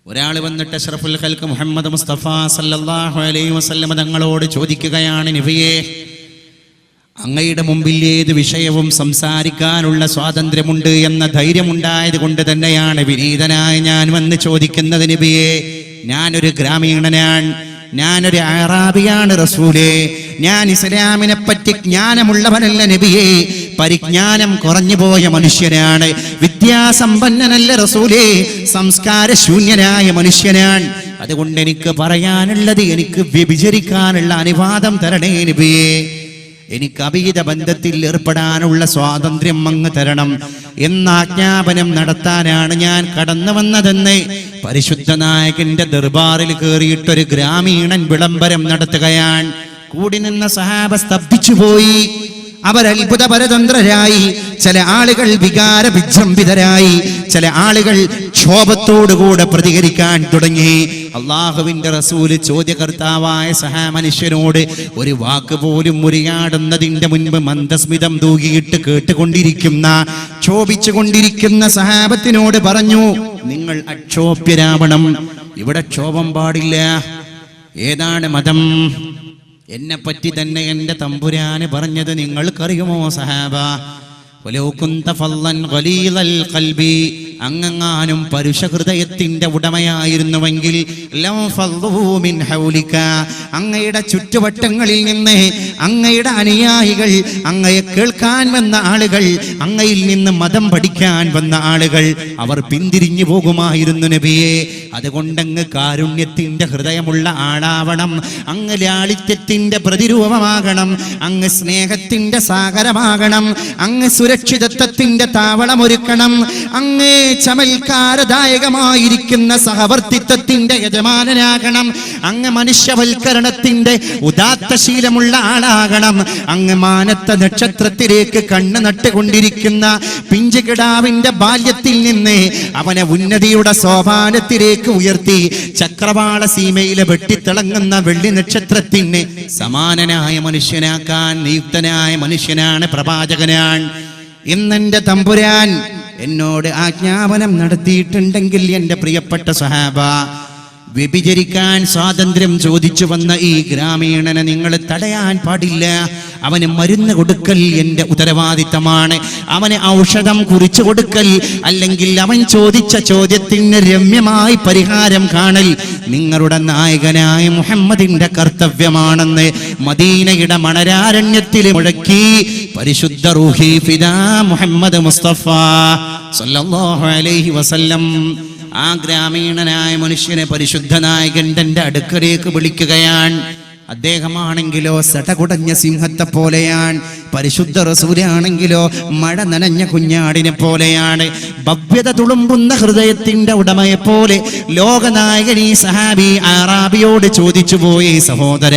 ഒരാൾ വന്നിട്ട് അഷ്റഫുൽ ഖൽഖ് മുഹമ്മദ് മുസ്തഫ സല്ലല്ലാഹു അലൈഹി വസല്ലം തങ്ങളോട് ചോദിക്കുകയാണ്, നബിയേ, അങ്ങയുടെ മുമ്പിൽ ഏത് വിഷയവും സംസാരിക്കാനുള്ള സ്വാതന്ത്ര്യമുണ്ട് എന്ന ധൈര്യമുണ്ടായത് കൊണ്ട് തന്നെയാണ് വിനീതനായി ഞാൻ വന്ന് ചോദിക്കുന്നത്. നബിയേ, ഞാനൊരു ഗ്രാമീണനാണ്, ഞാനൊരു അറാബിയാണ് റസൂലേ, ഞാൻ ഇസ്ലാമിനെ പറ്റി ജ്ഞാനമുള്ളവനല്ല നബിയേ, പരിജ്ഞാനം കുറഞ്ഞുപോയ മനുഷ്യനാണ്, വിദ്യാസമ്പന്നനല്ല റസൂലേ, സംസ്കാരശൂന്യനായ മനുഷ്യനാണ്. അതുകൊണ്ട് എനിക്ക് പറയാനുള്ളത്, എനിക്ക് വ്യഭിചരിക്കാനുള്ള അനുവാദം തരണേ നബിയേ, എനിക്ക് അഭിഹിത ബന്ധത്തിൽ ഏർപ്പെടാനുള്ള സ്വാതന്ത്ര്യം അങ്ങ് തരണം എന്ന ആജ്ഞാപനം നടത്താനാണ് ഞാൻ കടന്നു വന്നതെന്ന് പരിശുദ്ധ നായകന്റെ ദർബാറിൽ കയറിയിട്ടൊരു ഗ്രാമീണൻ വിളംബരം നടത്തുകയാണ്. കൂടി നിന്ന സഹാബ സ്തബ്ധിച്ചുപോയി. അവർ അത്ഭുത പരതന്ത്രരായി. ചില ആളുകൾ വികാര വിജൃംഭിതരായി, ചില ആളുകൾ ക്ഷോഭത്തോടുകൂടെ പ്രതികരിക്കാൻ തുടങ്ങി. അള്ളാഹുവിന്റെ റസൂല് ചോദ്യകർത്താവായ മനുഷ്യനോട് ഒരു വാക്ക് പോലും മുറിയാടുന്നതിന്റെ മുൻപ് മന്ദസ്മിതം തൂകിയിട്ട് കേട്ടുകൊണ്ടിരിക്കുന്ന, ക്ഷോഭിച്ചുകൊണ്ടിരിക്കുന്ന സഹാബത്തിനോട് പറഞ്ഞു, നിങ്ങൾ അക്ഷോഭ്യരാവണം, ഇവിടെ ക്ഷോഭം പാടില്ല. ഏതാണ് മതം? എന്നെ പറ്റി തന്നെ എന്റെ തമ്പുരാന് പറഞ്ഞത് നിങ്ങൾക്കറിയുമോ സഹാബ? അങ്ങങ്ങാനും പരുഷഹൃദയത്തിന്റെ ഉടമയായിരുന്നുവെങ്കിൽ അങ്ങയുടെ ചുറ്റുവട്ടങ്ങളിൽ നിന്ന് അങ്ങയുടെ അനുയായികൾ, അങ്ങയെ കേൾക്കാൻ വന്ന ആളുകൾ, അങ്ങയിൽ നിന്ന് മതം പഠിക്കാൻ വന്ന ആളുകൾ, അവർ പിന്തിരിഞ്ഞു പോകുമായിരുന്നു നബിയെ. അതുകൊണ്ടങ്ങ് കാരുണ്യത്തിന്റെ ഹൃദയമുള്ള ആളാവണം, അങ്ങ് ലാളിത്യത്തിന്റെ പ്രതിരൂപമാകണം, അങ്ങ് സ്നേഹത്തിന്റെ സാഗരമാകണം, അങ്ങ് സുരക്ഷിതത്വത്തിന്റെ താവളമൊരുക്കണം, അങ്ങ് ചമൽക്കാരദായകമായിരിക്കുന്ന സഹവർത്തിത്വത്തിന്റെ യജമാനനാകണം, അങ്ങ് മനുഷ്യവൽക്കരണത്തിന്റെ ഉദാത്തശീലമുള്ള ആളാകണം, അങ്ങ് മാനത്ത നക്ഷത്രത്തിലേക്ക് കണ്ണ് നട്ടുകൊണ്ടിരിക്കുന്ന പിഞ്ചുകിടാവിന്റെ ബാല്യത്തിൽ നിന്ന് അവനെ ഉന്നതിയുടെ സോപാനത്തിലേക്ക് ഉയർത്തി ചക്രവാള സീമയിലെ വെട്ടിത്തിളങ്ങുന്ന വെള്ളി നക്ഷത്രത്തിന് സമാനനായ മനുഷ്യനാക്കാൻ നിയുക്തനായ മനുഷ്യനാണ്, പ്രവാചകനാണ്. ഇന്നെന്റെ തമ്പുരാൻ എന്നോട് ആജ്ഞാപനം നടത്തിയിട്ടുണ്ടെങ്കിൽ എൻ്റെ പ്രിയപ്പെട്ട സഹാബ, വ്യഭിചരിക്കാൻ സ്വാതന്ത്ര്യം ചോദിച്ചു വന്ന ഈ ഗ്രാമീണനെ നിങ്ങൾ തടയാൻ പാടില്ല. അവന് മരുന്ന് കൊടുക്കൽ എൻ്റെ ഉത്തരവാദിത്തമാണ്, അവന് ഔഷധം കുറിച്ചു കൊടുക്കൽ, അല്ലെങ്കിൽ അവൻ ചോദിച്ച ചോദ്യത്തിന് രമ്യമായി പരിഹാരം കാണൽ നിങ്ങളുടെ നായകനായ മുഹമ്മദിന്റെ കർത്തവ്യമാണെന്ന് മദീനയുടെ മണരാരണ്യത്തിൽ മുഴക്കി പരിശുദ്ധ റൂഹി ഫിദാ മുഹമ്മദ് മുസ്തഫ സല്ലല്ലാഹു അലൈഹി വസല്ലം ആ ഗ്രാമീണനായ മനുഷ്യനെ പരിശുദ്ധ നായകൻ തന്റെ അടുക്കലേക്ക് വിളിക്കുകയാണ്. അദ്ദേഹമാണെങ്കിലോ സടകുടഞ്ഞ സിംഹത്തെ പോലെയാണ്, പരിശുദ്ധ റസൂലാണെങ്കിലോ മഴ നനഞ്ഞ കുഞ്ഞാടിനെ പോലെയാണ്, ഭവ്യത തുളുമ്പുന്ന ഹൃദയത്തിന്റെ ഉടമയെ പോലെ. ലോകനായകൻ ഈ സഹാബി അറാബിയോട് ചോദിച്ചു പോയി, സഹോദര,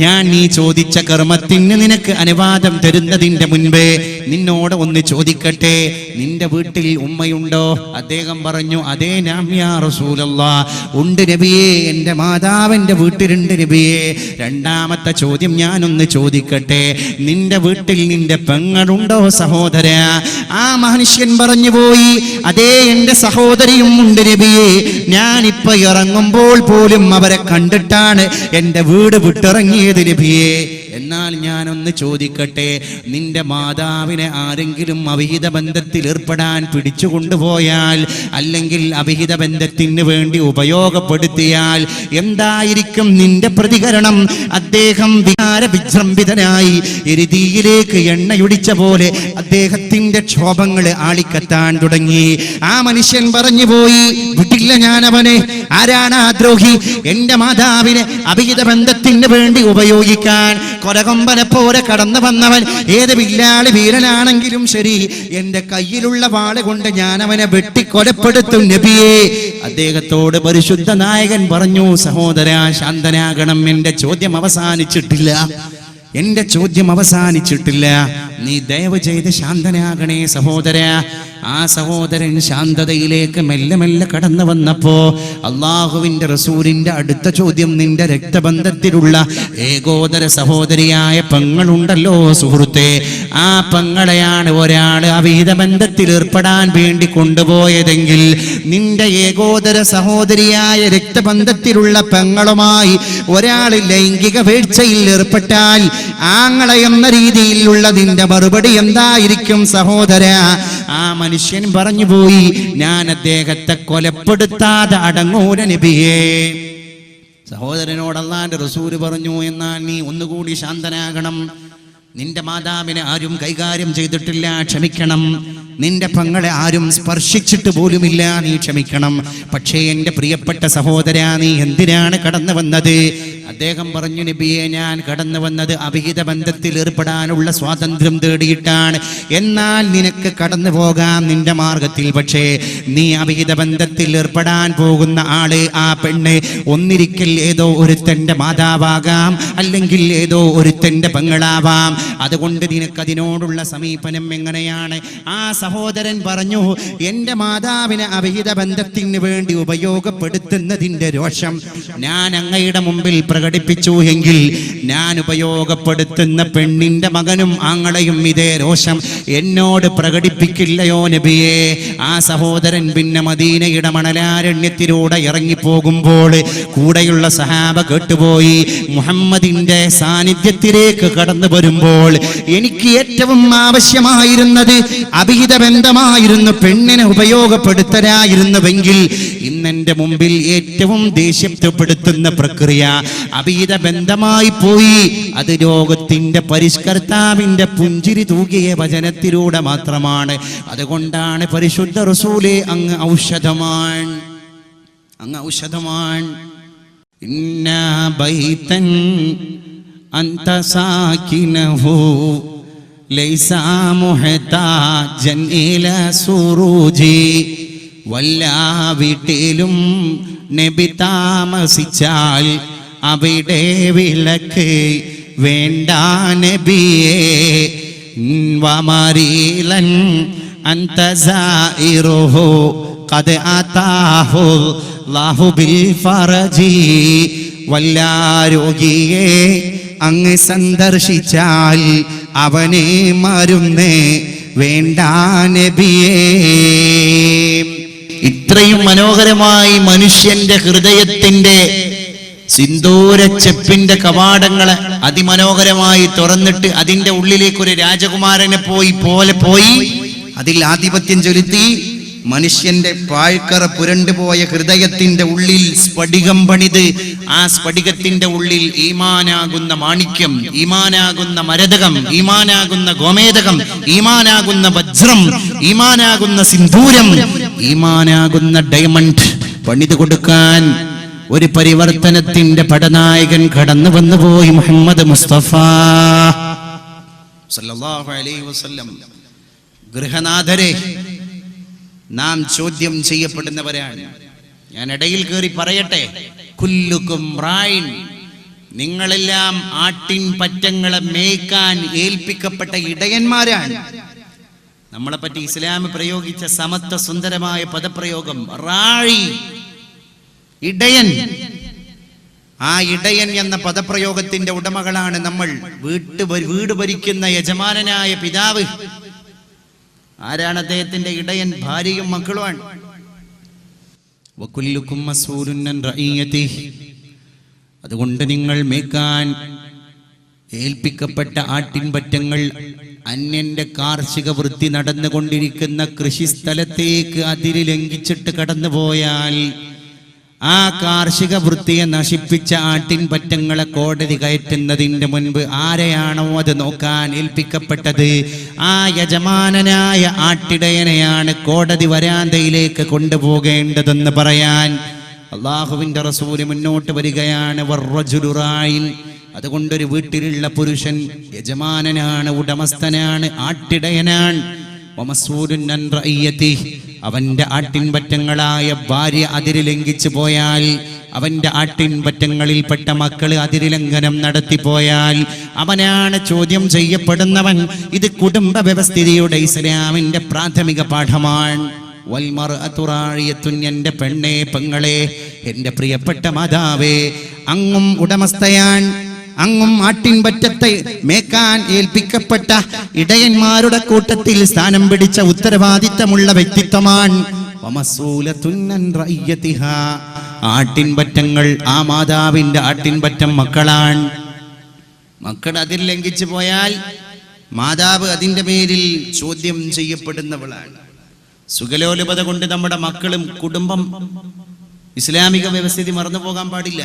ഞാൻ നീ ചോദിച്ച കർമ്മത്തിന് നിനക്ക് അനുവാദം തരുന്നതിന്റെ മുൻപേ നിന്നോട് ഒന്ന് ചോദിക്കട്ടെ, നിന്റെ വീട്ടിൽ ഉമ്മയുണ്ടോ? അദ്ദേഹം പറഞ്ഞു, അതേ നാം യാ റസൂലല്ലാഹ്, ഉണ്ട് നബിയേ, എൻ്റെ മാതാവിൻ്റെ വീട്ടിലുണ്ട് നബിയേ. രണ്ടാമത്തെ ചോദ്യം ഞാനൊന്ന് ചോദിക്കട്ടെ, നിന്റെ വീട്ടിൽ നിന്റെ പെങ്ങളുണ്ടോ സഹോദര? ആ മനുഷ്യൻ പറഞ്ഞു പോയി, അതേ, എൻ്റെ സഹോദരിയും ഉണ്ട് നബിയേ, ഞാനിപ്പോ ഇറങ്ങുമ്പോൾ പോലും അവരെ കണ്ടിട്ടാണ് എൻ്റെ വീട് വിട്ടിറങ്ങിയത് നബിയേ. എന്നാൽ ഞാനൊന്ന് ചോദിക്കട്ടെ, നിന്റെ മാതാവിനെ ആരെങ്കിലും അവിഹിത ബന്ധത്തിൽ ഏർപ്പെടാൻ പിടിച്ചു കൊണ്ടുപോയാൽ, അല്ലെങ്കിൽ അവിഹിത ബന്ധത്തിന് വേണ്ടി ഉപയോഗപ്പെടുത്തിയാൽ എന്തായിരിക്കും നിന്റെ പ്രതികരണം? അദ്ദേഹം വികാര വിജൃംഭിതനായി എരിതീയിലേക്ക് എണ്ണയൊടിച്ച പോലെ അദ്ദേഹത്തിന്റെ ക്ഷോഭങ്ങൾ ആളിക്കത്താൻ തുടങ്ങി. ആ മനുഷ്യൻ പറഞ്ഞു പോയി, വിട്ടില്ല ഞാൻ അവനെ. ആരാണ് ആ ദ്രോഹി? എന്റെ മാതാവിനെ അവിഹിത ബന്ധത്തിന് വേണ്ടി ഉപയോഗിക്കാൻ കൊരകൊമ്പനെ പോലെ കടന്നു വന്നവൻ. ഏത് വില്ലാളി വീരനാണെങ്കിലും ശരി, എന്റെ കയ്യിലുള്ള വാള് കൊണ്ട് ഞാൻ അവനെ വെട്ടിക്കൊലപ്പെടുത്തും നബിയേ. അദ്ദേഹത്തോട് പരിശുദ്ധ നായകൻ പറഞ്ഞു, സഹോദര, ശാന്തനാകണം, എന്റെ ചോദ്യം അവസാനിച്ചിട്ടില്ല, എന്റെ ചോദ്യം അവസാനിച്ചിട്ടില്ല, നീ ദയവ് ചെയ്ത് ശാന്തനാകണേ സഹോദര. ആ സഹോദരൻ ശാന്തതയിലേക്ക് മെല്ലെ മെല്ലെ കടന്നു വന്നപ്പോ അള്ളാഹുവിന്റെ റസൂലിന്റെ അടുത്ത ചോദ്യം, നിന്റെ രക്തബന്ധത്തിലുള്ള ഏകോദര സഹോദരിയായ പെങ്ങളുണ്ടല്ലോ സുഹൃത്തെ, ആ പെങ്ങളെയാണ് ഒരാൾ അവിഹിത ബന്ധത്തിൽ ഏർപ്പെടാൻ വേണ്ടി കൊണ്ടുപോയതെങ്കിൽ നിന്റെ ഏകോദര സഹോദരിയായ രക്തബന്ധത്തിലുള്ള പെങ്ങളുമായി ഒരാൾ ലൈംഗിക വീഴ്ചയിൽ ഏർപ്പെട്ടാൽ ആങ്ങളെ എന്ന രീതിയിലുള്ളതിന്റെ മറുപടി എന്തായിരിക്കും സഹോദര? ആ മനുഷ്യൻ പറഞ്ഞു പോയി, ഞാൻ അദ്ദേഹത്തെ കൊലപ്പെടുത്താതെ അടങ്ങൂല നബിയേ. സഹോദരനോട് അല്ലാഹുവിന്റെ റസൂൽ പറഞ്ഞു, എന്നാൽ നീ ഒന്നുകൂടി ശാന്തനാകണം. നിന്റെ മാതാവിനെ ആരും കൈകാര്യം ചെയ്തിട്ടില്ല, ക്ഷമിക്കണം. നിന്റെ പെങ്ങളെ ആരും സ്പർശിച്ചിട്ട് പോലുമില്ല, നീ ക്ഷമിക്കണം. പക്ഷേ എൻ്റെ പ്രിയപ്പെട്ട സഹോദര, നീ എന്തിനാണ് കടന്നു വന്നത്? അദ്ദേഹം പറഞ്ഞു, നബിയെ, ഞാൻ കടന്നു വന്നത് അവിഹിത ബന്ധത്തിൽ ഏർപ്പെടാനുള്ള സ്വാതന്ത്ര്യം തേടിയിട്ടാണ്. എന്നാൽ നിനക്ക് കടന്നു പോകാം നിന്റെ മാർഗത്തിൽ. പക്ഷേ നീ അവിഹിത ബന്ധത്തിൽ ഏർപ്പെടാൻ പോകുന്ന ആള്, ആ പെണ്ണ് ഒന്നിരിക്കൽ ഏതോ ഒരുത്തൻ്റെ മാതാവാകാം, അല്ലെങ്കിൽ ഏതോ ഒരുത്തൻ്റെ പെങ്ങളാവാം. അതുകൊണ്ട് നിനക്കതിനോടുള്ള സമീപനം എങ്ങനെയാണ്? ആ സഹോദരൻ പറഞ്ഞു, എൻ്റെ മാതാവിനെ അവിഹിത ബന്ധത്തിന് വേണ്ടി ഉപയോഗപ്പെടുത്തുന്നതിൻ്റെ രോഷം ഞാൻ അങ്ങയുടെ മുമ്പിൽ പ്രകടിപ്പിച്ചു എങ്കിൽ ഞാൻ ഉപയോഗപ്പെടുത്തുന്ന പെണ്ണിന്റെ മകനും ആങ്ങളെയും ഇതേ രോഷം എന്നോട് പ്രകടിപ്പിക്കില്ലയോ നബിയേ? ആ സഹോദരൻ പിന്നെ മദീനയുടെ മണലാരണ്യത്തിലൂടെ ഇറങ്ങിപ്പോകുമ്പോൾ കൂടെയുള്ള സഹാബ കേട്ടുപോയി. മുഹമ്മദിന്റെ സാന്നിധ്യത്തിലേക്ക് കടന്നു വരുമ്പോൾ എനിക്ക് ഏറ്റവും ആവശ്യമായിരുന്നത് അവിഹിത ബന്ധമായിരുന്നു, പെണ്ണിനെ ഉപയോഗപ്പെടുത്തലായിരുന്നുവെങ്കിൽ ഇന്നെന്റെ മുമ്പിൽ ഏറ്റവും ദേഷ്യപ്പെടുത്തുന്ന പ്രക്രിയ അവിഹിത ബന്ധമായി പോയി. അത് ലോകത്തിന്റെ പരിഷ്കർത്താവിന്റെ പുഞ്ചിരി തൂകിയ വചനത്തിലൂടെ മാത്രമാണ്. അതുകൊണ്ടാണ് പരിശുദ്ധ റസൂലേ, അങ്ങ് ഔഷധമാണ്, അങ്ങ് ഔഷധമാണ്. ഇന്നാ ബൈതൻ അന്ത സാകിനഹു ലൈസ മുഹ്താജൻ ഇലാ സുറൂജി. വല്ലാ വീട്ടിലും നബി താമസിച്ചാൽ അവിടെ വിളക്ക് വേണ്ട നബിയേ. വമരീലൻ അന്ത സായിറുഹു ഖദ് അതാഹു അല്ലാഹു ബിൽ ഫറജി. വല്ലാ രോഗിയെ അങ്ങ് സന്ദർശിച്ചാൽ അവനെ മരുന്ന് വേണ്ട നബിയേ. ഇത്രയും മനോഹരമായി മനുഷ്യന്റെ ഹൃദയത്തിന്റെ സിന്ദൂരച്ചെപ്പിന്റെ കവാടങ്ങളെ അതിമനോഹരമായി തുറന്നിട്ട് അതിന്റെ ഉള്ളിലേക്ക് ഒരു രാജകുമാരനെ പോയി അതിൽ ആധിപത്യം ചെലുത്തി മനുഷ്യന്റെ പാഴ്ക്കറ പുരണ്ടുപോയ ഹൃദയത്തിന്റെ ഉള്ളിൽ സ്ഫടികം പണിത് ആ സ്ഫടികത്തിന്റെ ഉള്ളിൽ ഈമാനാകുന്ന മാണിക്യം, ഈമാനാകുന്ന മരതകം, ഈമാനാകുന്ന ഗോമേതകം, ഈമാനാകുന്ന വജ്രം, ഈമാനാകുന്ന സിന്ദൂരം, ഈമാനാകുന്ന ഡയമണ്ട് പണിത് കൊടുക്കാൻ ഒരു പരിവർത്തനത്തിന്റെ പടനായകൻ കടന്നു വന്നുപോയി, മുഹമ്മദ് മുസ്തഫ സല്ലല്ലാഹു അലൈഹി വസല്ലം. ഗൃഹനാഥരെ, നാം ചോദ്യം ചെയ്യപ്പെടുന്നവരാണ്. ഞാൻ ഇടയിൽ കയറി പറയട്ടെ, കുല്ലുക്കും റായിൻ, നിങ്ങളെല്ലാം ആട്ടിൻ പറ്റങ്ങളെ മേയ്ക്കാൻ ഏൽപ്പിക്കപ്പെട്ട ഇടയന്മാരാണ്. നമ്മളെ പറ്റി ഇസ്ലാം പ്രയോഗിച്ച സമത്വ സുന്ദരമായ പദപ്രയോഗം റാഴി, ഇടയൻ. ആ ഇടയൻ എന്ന പദപ്രയോഗത്തിന്റെ ഉടമകളാണ് നമ്മൾ. വീട് ഭരിക്കുന്ന യജമാനനായ പിതാവ് ആരാണ്? അദ്ദേഹത്തിന്റെ ഇടയൻ ഭാര്യയും മക്കളുമാണ്. വകുല്ലുക്കും മസ്ഊലുൻ അൻ റഈയതിഹി. അതുകൊണ്ട് നിങ്ങൾ മേക്കാൻ ഏൽപ്പിക്കപ്പെട്ട ആട്ടിൻപറ്റങ്ങൾ അന്യന്റെ കാർഷിക വൃത്തി നടന്നുകൊണ്ടിരിക്കുന്ന കൃഷിസ്ഥലത്തേക്ക് അതിര് ലംഘിച്ചിട്ട് കടന്നുപോയാൽ ആ കാർഷിക വൃത്തിയെ നശിപ്പിച്ച ആട്ടിൻപറ്റങ്ങളെ കോടതി കയറ്റുന്നതിന്റെ മുൻപ് ആരെയാണോ അത് നോക്കാൻ ഏൽപ്പിക്കപ്പെട്ടത്, ആ യജമാനനായ ആട്ടിടയനെയാണ് കോടതി വരാന്തയിലേക്ക് കൊണ്ടുപോകേണ്ടതെന്ന് പറയാൻ അള്ളാഹുവിന്റെ റസൂല് മുന്നോട്ട് വരികയാണ്. വറജുലു റായിൻ. അതുകൊണ്ടൊരു വീട്ടിലുള്ള പുരുഷൻ യജമാനനാണ്, ഉടമസ്ഥനാണ്, ആട്ടിടയനാണ്. വമസ്ഊലുൻ അൻ റഈയതിഹി. അവന്റെ ആട്ടിൻപറ്റങ്ങളായ ഭാര്യ അതിര് ലംഘിച്ചു പോയാൽ, അവന്റെ ആട്ടിൻപറ്റങ്ങളിൽപ്പെട്ട മക്കള് അതിരിലംഘനം നടത്തിപ്പോയാൽ അവനാണ് ചോദ്യം ചെയ്യപ്പെടുന്നവൻ. ഇത് കുടുംബ വ്യവസ്ഥിതിയുടെ ഇസ്ലാമിന്റെ പ്രാഥമിക പാഠമാണ്. വൽമർഅതു റാഇയത്തുൻ, എൻ്റെ പെണ്ണേ, പെങ്ങളെ, എൻ്റെ പ്രിയപ്പെട്ട മാതാവേ, അങ്ങും ഉടമസ്ഥയാൻ, അങ്ങും ആട്ടിൻപറ്റത്തെ മേക്കാൻ ഏൽപ്പിക്കപ്പെട്ട ഇടയന്മാരുടെ കൂട്ടത്തിൽ സ്ഥാനം പിടിച്ച ഉത്തരവാദിത്തമുള്ള വ്യക്തിത്വമാണ്. വമസൂലത്തുൻ അൻ റഅയ്യതിഹാ, ആട്ടിൻപറ്റങ്ങൾ ആ മാതാവിന്റെ ആട്ടിൻപറ്റം മക്കളാണ്. മക്കൾ അതിൽ ലംഘിച്ചു പോയാൽ മാതാവ് അതിൻ്റെ പേരിൽ ചോദ്യം ചെയ്യപ്പെടുന്നവളാണ്. സുഖലോലുപത കൊണ്ട് നമ്മുടെ മക്കളും കുടുംബം ഇസ്ലാമിക വ്യവസ്ഥിതി മറന്നു പോകാൻ പാടില്ല.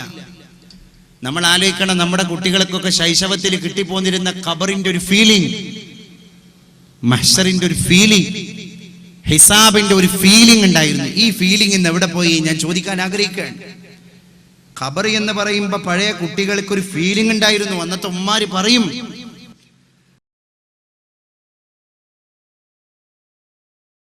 നമ്മൾ ആലോചിക്കണം, നമ്മുടെ കുട്ടികൾക്കൊക്കെ ശൈശവത്തിൽ കിട്ടിപ്പോന്നിരുന്ന ഖബറിന്റെ ഒരു ഫീലിംഗ്, മഹ്ശറിന്റെ ഒരു ഫീലിംഗ്, ഹിസാബിന്റെ ഒരു ഫീലിംഗ് ഉണ്ടായിരുന്നു. ഈ ഫീലിംഗ് ഇന്ന് എവിടെ പോയി ഞാൻ ചോദിക്കാൻ ആഗ്രഹിക്കുകയാണ്. ഖബർ എന്ന് പറയുമ്പോൾ പഴയ കുട്ടികൾക്കൊരു ഫീലിംഗ് ഉണ്ടായിരുന്നു. അന്നത്തെ ഉമ്മാര് പറയും,